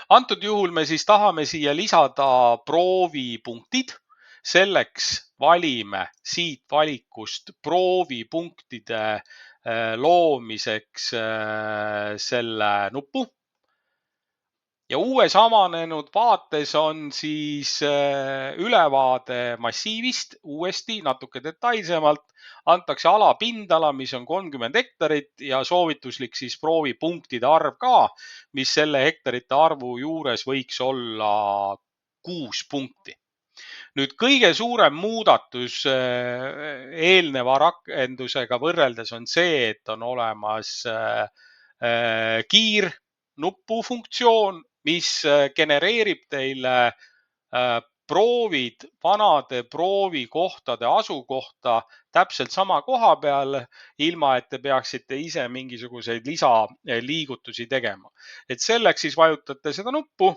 Antud juhul me siis tahame siia lisada proovipunktid. Selleks valime siit valikust proovipunktide loomiseks selle nupu. Ja uues avanenud vaates on siis ülevaade massiivist uuesti natuke detailsemalt. Antakse alapindala, mis on 30 hektarit ja soovituslik siis proovipunktide arv ka, mis selle hektarite arvu juures võiks olla 6 punkti. Nüüd kõige suurem muudatus eelneva rakendusega võrreldes on see, et on olemas kiirnupu funktsioon, mis genereerib teile proovid vanade proovikohtade asukohta täpselt sama koha peal, ilma et te peaksite ise mingisuguseid lisaliigutusi tegema. Et selleks siis vajutate seda nuppu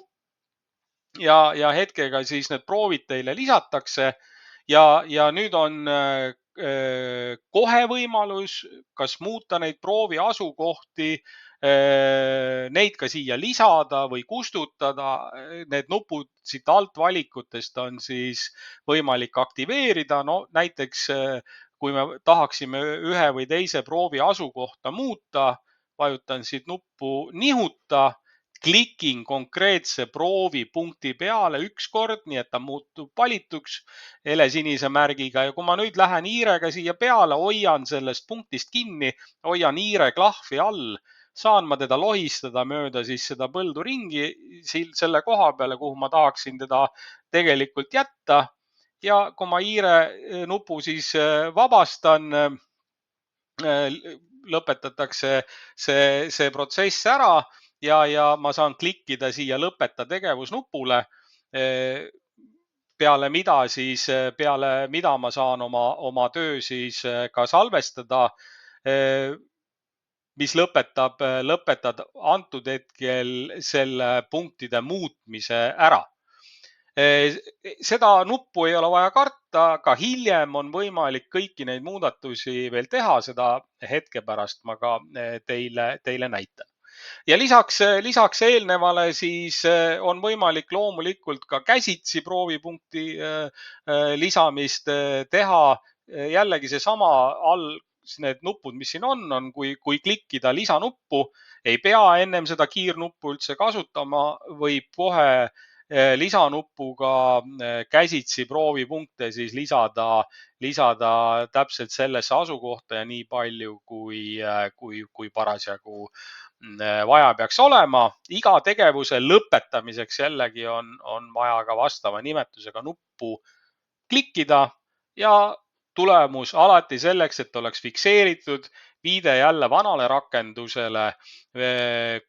ja hetkega siis need proovid teile lisatakse ja nüüd on kohe võimalus kas muuta neid proovi asukohti, neid ka siia lisada või kustutada. Need nupud siit alt valikutest on siis võimalik aktiveerida. No näiteks kui me tahaksime ühe või teise proovi asukohta muuta, vajutan siit nuppu nihuta, klikin konkreetse proovipunkti peale üks kord, nii et ta muutub valituks helesinise märgiga. Ja kui ma nüüd lähen hiirega siia peale, hoian sellest punktist kinni, hoian hiire klahvi all, saan ma teda lohistada mööda siis seda põldu ringi selle koha peale, kuhu ma tahaksin teda tegelikult jätta. Ja kui ma hiire nupu siis vabastan, lõpetatakse see protsess ära ja ma saan klikkida siia lõpeta tegevus nupule, peale mida ma saan oma töö siis ka salvestada, mis lõpetab antud hetkel selle punktide muutmise ära. Seda nuppu ei ole vaja karta, ka hiljem on võimalik kõiki neid muudatusi veel teha, seda hetke pärast ma ka teile näitan. Ja lisaks eelnevale siis on võimalik loomulikult ka käsitsi proovipunkti lisamist teha. Jällegi seesama all need nupud, mis siin on, kui klikkida lisanuppu, ei pea ennem seda kiirnuppu üldse kasutama, võib kohe lisanupuga käsitsi proovipunkte siis lisada täpselt sellesse asukohta ja nii palju, kui parasjagu vaja peaks olema. Iga tegevuse lõpetamiseks jällegi on vaja ka vastava nimetusega nuppu klikkida ja tulemus alati selleks, et oleks fikseeritud viide jälle vanale rakendusele,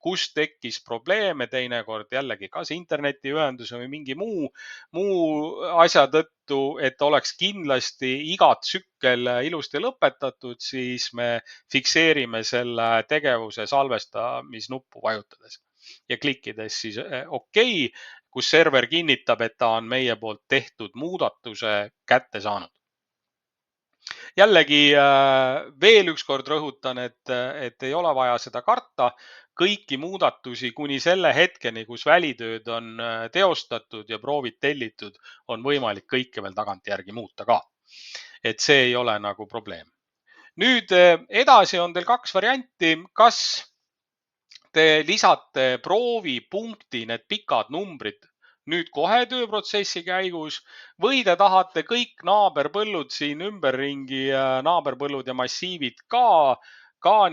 kus tekkis probleeme, teinekord jällegi kas internetiühenduse või mingi muu asja tõttu, et oleks kindlasti igat tsükkel ilusti lõpetatud, siis me fikseerime selle tegevuse salvestamisnuppu vajutades ja klikkides siis OK, kus server kinnitab, et ta on meie poolt tehtud muudatuse kätte saanud. Jällegi veel üks kord rõhutan, et ei ole vaja seda karta. Kõiki muudatusi kuni selle hetkeni, kus välitööd on teostatud ja proovid tellitud, on võimalik kõike veel tagantjärgi muuta ka. Et see ei ole nagu probleem. Nüüd edasi on teil kaks varianti. Kas te lisate proovipunkti, need pikad numbrid nüüd kohe tööprotsessi käigus või te tahate kõik naaberpõllud siin ümberringi, naaberpõllud ja massiivid ka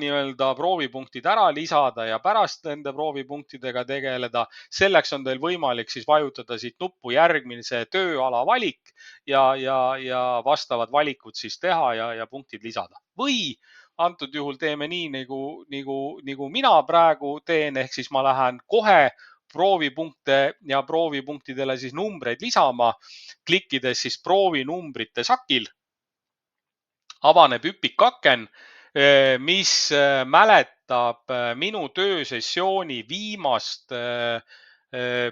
nii-öelda proovipunktid ära lisada ja pärast nende proovipunktidega tegeleda. Selleks on teil võimalik siis vajutada siit nuppu järgmise tööala valik ja vastavad valikud siis teha ja punktid lisada. Või antud juhul teeme nii, nagu mina praegu teen, ehk siis ma lähen kohe proovipunkte ja proovipunktidele siis numbreid lisama, klikkides siis proovinumbrite sakil. Avaneb üpikaken, mis mäletab minu töösessiooni viimast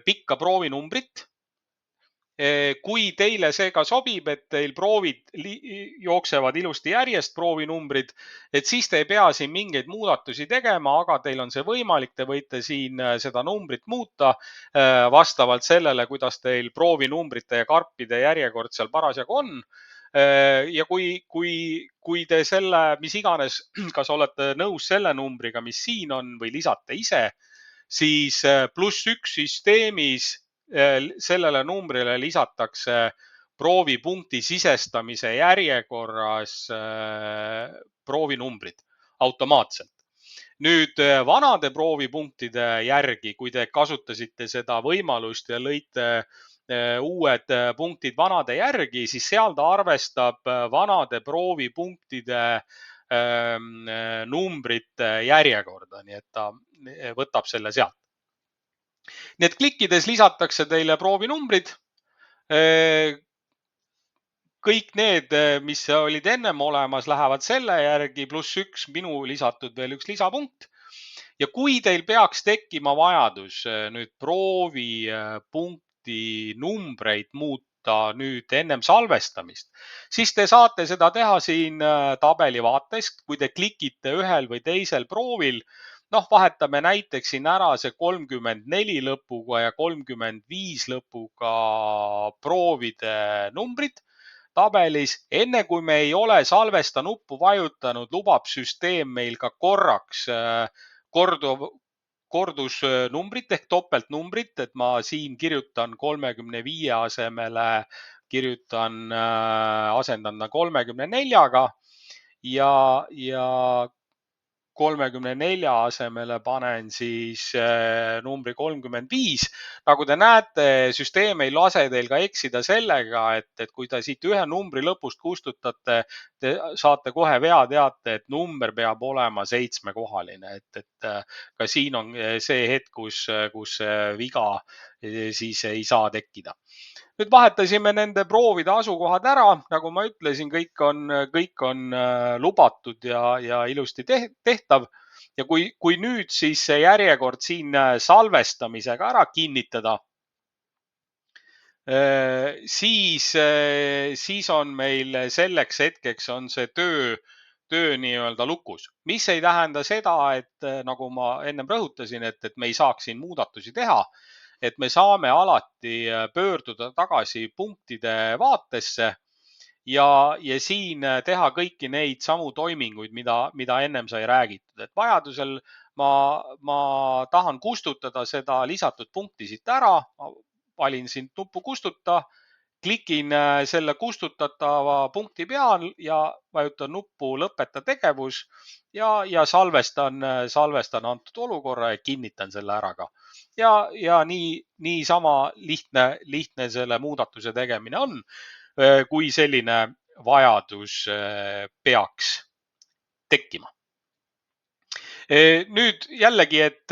pikka proovinumbrit. Kui teile see ka sobib, et teil proovid jooksevad ilusti järjest, proovinumbrid, et siis te ei pea siin mingeid muudatusi tegema, aga teil on see võimalik. Te võite siin seda numbrit muuta vastavalt sellele, kuidas teil proovinumbrite ja karpide järjekord seal parasjagu on. Ja kui te selle, mis iganes, kas olete nõus selle numbriga, mis siin on või lisate ise, siis +1 süsteemis sellele numbrile lisatakse proovipunkti sisestamise järjekorras proovinumbrid automaatselt. Nüüd vanade proovipunktide järgi, kui te kasutasite seda võimalust ja lõite uued punktid vanade järgi, siis seal ta arvestab vanade proovipunktide numbrite järjekorda, nii et ta võtab selle sealt. Nii et klikkides lisatakse teile proovinumbrid. Kõik need, mis olid ennem olemas, lähevad selle järgi, +1 minu lisatud veel üks lisapunkt. Ja kui teil peaks tekkima vajadus nüüd proovipunkti numbreid muuta nüüd ennem salvestamist, siis te saate seda teha siin tabeli vaatest, kui te klikite ühel või teisel proovil. Vahetame näiteks siin ära see 34 lõpuga ja 35 lõpuga proovide numbrid tabelis. Enne kui me ei ole salvesta nuppu vajutanud, lubab süsteem meil ka korraks kordusnumbrit ehk topeltnumbrit, et ma siin kirjutan 35 asemele, asendan ta 34-ga ja 34 asemele panen siis numbri 35. Nagu te näete, süsteem ei lase teil ka eksida sellega, et kui te siit ühe numbri lõpust kustutate, te saate kohe veateate, et number peab olema 7-kohaline. Et ka siin on see hetk, kus viga siis ei saa tekkida. Nüüd vahetasime nende proovide asukohad ära. Nagu ma ütlesin, kõik on lubatud ja ilusti tehtav. Ja kui nüüd siis see järjekord siin salvestamisega ära kinnitada, siis on meil selleks hetkeks on see töö nii-öelda lukus, mis ei tähenda seda, et nagu ma ennem rõhutasin, et me ei saaks siin muudatusi teha. Et me saame alati pöörduda tagasi punktide vaatesse ja siin teha kõiki neid samu toiminguid, mida ennem sai räägitud. Et vajadusel ma tahan kustutada seda lisatud punkti siit ära. Valin siit nupu kustuta, klikin selle kustutatava punkti peal ja vajutan nuppu lõpeta tegevus ja salvestan antud olukorra ja kinnitan selle ära ka. Ja niisama lihtne selle muudatuse tegemine on, kui selline vajadus peaks tekkima. Nüüd jällegi, et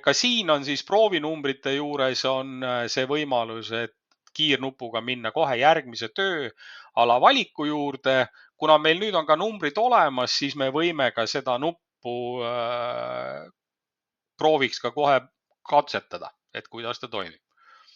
ka siin on siis proovinumbrite juures on see võimalus, et kiirnupuga minna kohe järgmise tööala valiku juurde. Kuna meil nüüd on ka numbrid olemas, siis me võime ka seda nuppu prooviks ka kohe katsetada, et kuidas ta toimib.